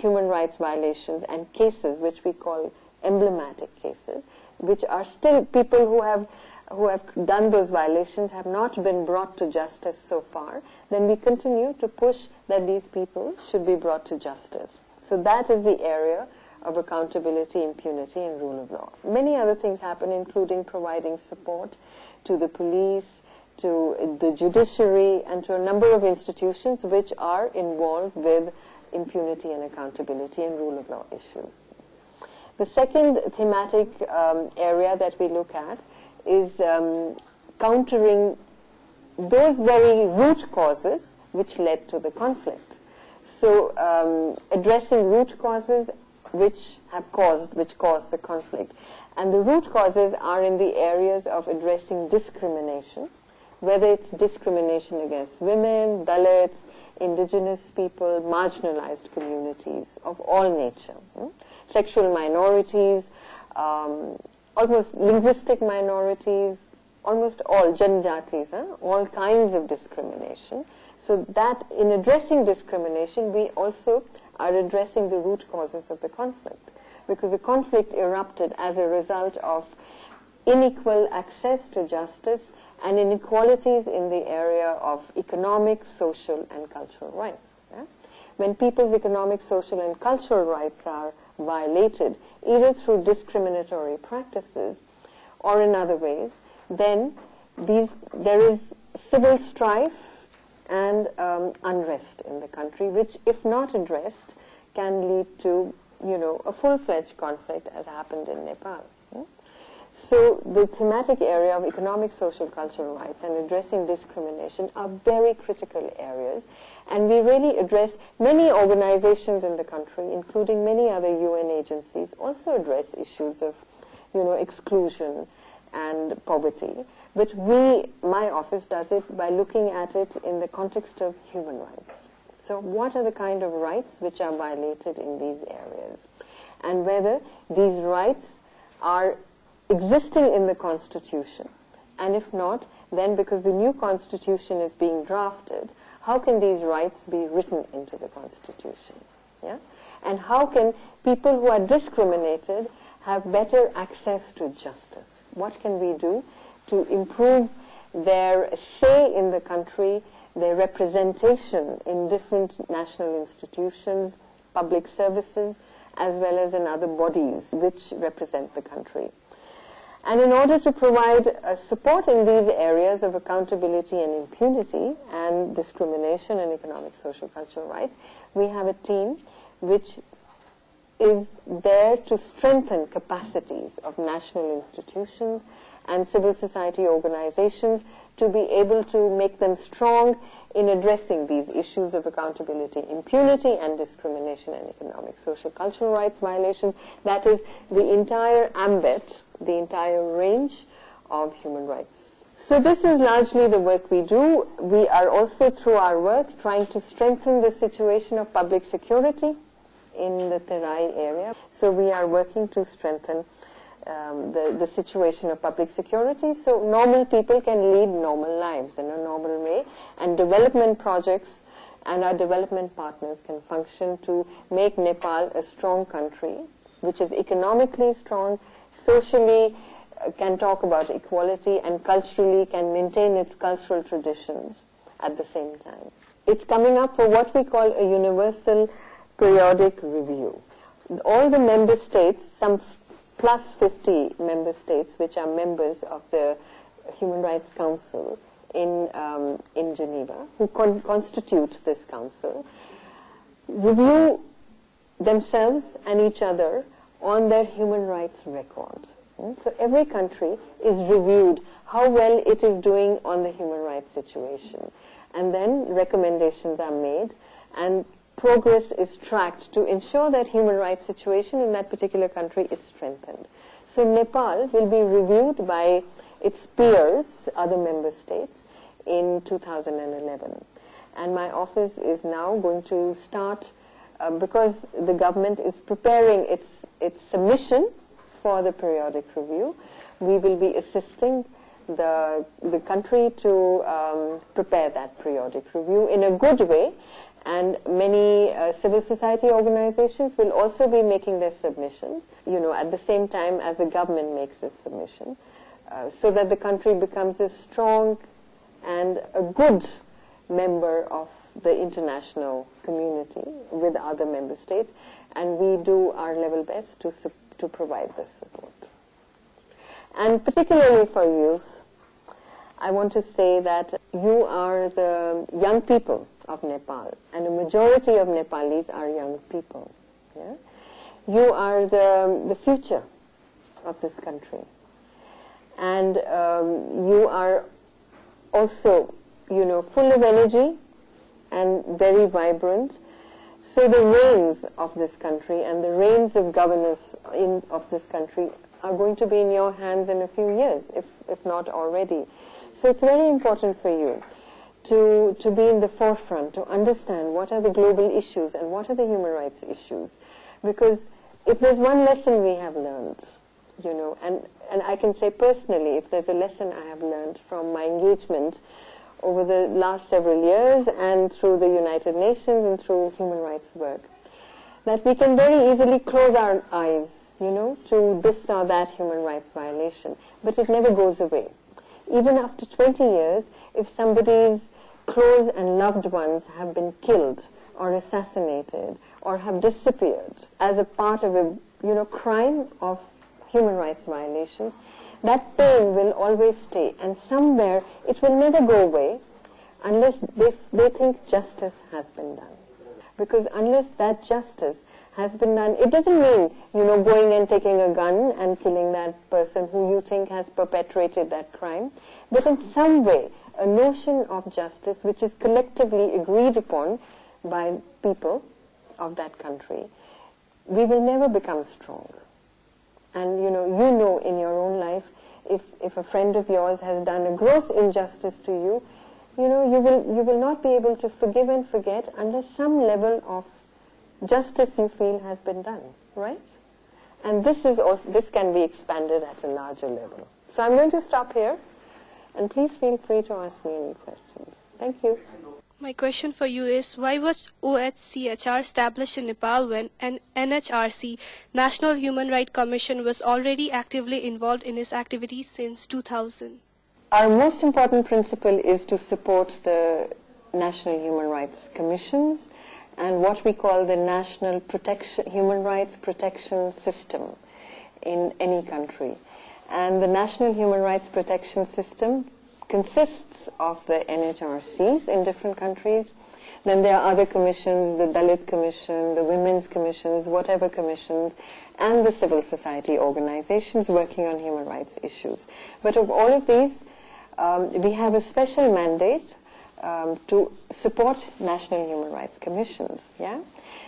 human rights violations and cases which we call emblematic cases, which are still people who have done those violations have not been brought to justice so far, then we continue to push that these people should be brought to justice. So that is the area of accountability, impunity, and rule of law. Many other things happen, including providing support to the police, to the judiciary, and to a number of institutions which are involved with impunity and accountability and rule of law issues. The second thematic area that we look at is countering those very root causes which led to the conflict. So addressing root causes which caused the conflict. And the root causes are in the areas of addressing discrimination, whether it's discrimination against women, Dalits, indigenous people, marginalized communities of all nature, sexual minorities, almost linguistic minorities, almost all janjatis, all kinds of discrimination. So that in addressing discrimination, we also are addressing the root causes of the conflict, because the conflict erupted as a result of unequal access to justice and inequalities in the area of economic, social, and cultural rights. When people's economic, social, and cultural rights are violated, either through discriminatory practices or in other ways, then there is civil strife and unrest in the country, which, if not addressed, can lead to, a full-fledged conflict, as happened in Nepal. So the thematic area of economic, social, cultural rights and addressing discrimination are very critical areas, and we really address many organizations in the country, including many other UN agencies, also address issues of, exclusion and poverty. But my office does it by looking at it in the context of human rights. So what are the kind of rights which are violated in these areas? And whether these rights are existing in the Constitution. And if not, then because the new Constitution is being drafted, how can these rights be written into the Constitution? Yeah? And how can people who are discriminated have better access to justice? What can we do to improve their say in the country, their representation in different national institutions, public services, as well as in other bodies which represent the country? And in order to provide support in these areas of accountability and impunity and discrimination and economic, social, cultural rights, we have a team which is there to strengthen capacities of national institutions and civil society organizations to be able to make them strong in addressing these issues of accountability, impunity, and discrimination and economic, social, cultural rights violations. That is the entire ambit, the entire range of human rights. So this is largely the work we do. We are also, through our work, trying to strengthen the situation of public security in the Terai area. So we are working to strengthen the situation of public security, so normal people can lead normal lives in a normal way, and development projects and our development partners can function to make Nepal a strong country, which is economically strong, socially can talk about equality, and culturally can maintain its cultural traditions at the same time. It's coming up for what we call a universal periodic review. All the member states, some plus 50 member states which are members of the Human Rights Council in Geneva, who constitute this council, review themselves and each other on their human rights record. So every country is reviewed how well it is doing on the human rights situation. And then recommendations are made and progress is tracked to ensure that human rights situation in that particular country is strengthened. So Nepal will be reviewed by its peers, other member states, in 2011. And my office is now going to start, because the government is preparing its submission for the periodic review, we will be assisting the country to prepare that periodic review in a good way, And many civil society organizations will also be making their submissions, at the same time as the government makes this submission, so that the country becomes a strong and a good member of the international community with other member states, and we do our level best to provide this support. And particularly for youth, I want to say that you are the young people of Nepal, and a majority of Nepalis are young people. Yeah? You are the future of this country, and you are also, full of energy and very vibrant. So the reins of this country and the reins of governance of this country are going to be in your hands in a few years, if not already. So it's very important for you to be in the forefront, to understand what are the global issues and what are the human rights issues. Because if there's one lesson we have learned, and I can say personally, if there's a lesson I have learned from my engagement over the last several years and through the United Nations and through human rights work, that we can very easily close our eyes, to this or that human rights violation, but it never goes away. Even after 20 years, if somebody's close and loved ones have been killed or assassinated or have disappeared as a part of a crime of human rights violations, that pain will always stay, and somewhere it will never go away unless they think justice has been done. Because unless that justice has been done, it doesn't mean, going and taking a gun and killing that person who you think has perpetrated that crime, but in some way, a notion of justice which is collectively agreed upon by people of that country, we will never become strong. And you know in your own life, if a friend of yours has done a gross injustice to you, you will not be able to forgive and forget unless some level of justice you feel has been done, right? And this can be expanded at a larger level. So I'm going to stop here, and please feel free to ask me any questions. Thank you. My question for you is, why was OHCHR established in Nepal when an NHRC, National Human Rights Commission, was already actively involved in its activities since 2000? Our most important principle is to support the National Human Rights Commissions and what we call the National Human Rights Protection System in any country. And the National Human Rights Protection System consists of the NHRCs in different countries. Then there are other commissions, the Dalit Commission, the Women's Commissions, whatever commissions, and the civil society organizations working on human rights issues. But of all of these, we have a special mandate to support national human rights commissions. Yeah?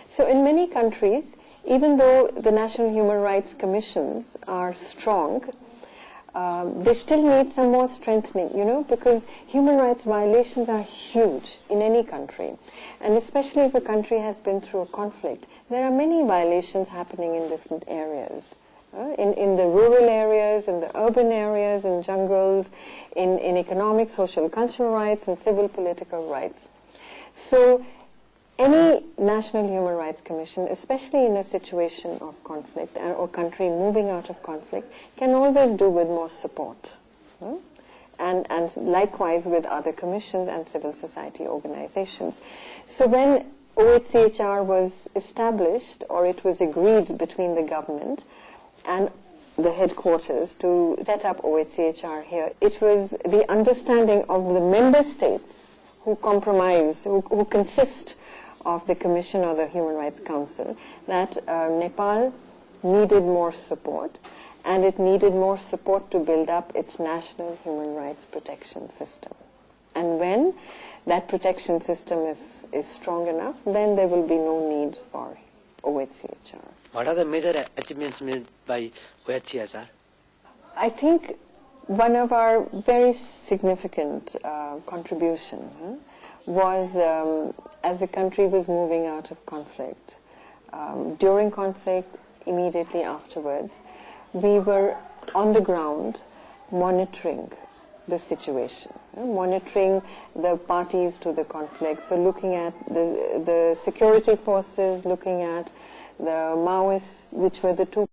So in many countries, even though the national human rights commissions are strong, they still need some more strengthening, because human rights violations are huge in any country. And especially if a country has been through a conflict, there are many violations happening in different areas. In the rural areas, in the urban areas, in jungles, in economic, social, cultural rights, and civil political rights. So any National Human Rights Commission, especially in a situation of conflict or country moving out of conflict, can always do with more support. And likewise with other commissions and civil society organizations. So when OHCHR was established, or it was agreed between the government and the headquarters to set up OHCHR here, it was the understanding of the member states who comprise, who consist of the Commission or the Human Rights Council, that Nepal needed more support, and it needed more support to build up its national human rights protection system. And when that protection system is strong enough, then there will be no need for OHCHR. What are the major achievements made by OHCHR? I think one of our very significant contribution was as the country was moving out of conflict. During conflict, immediately afterwards, we were on the ground monitoring the situation, monitoring the parties to the conflict. So looking at the security forces, looking at the Maoists, which were the two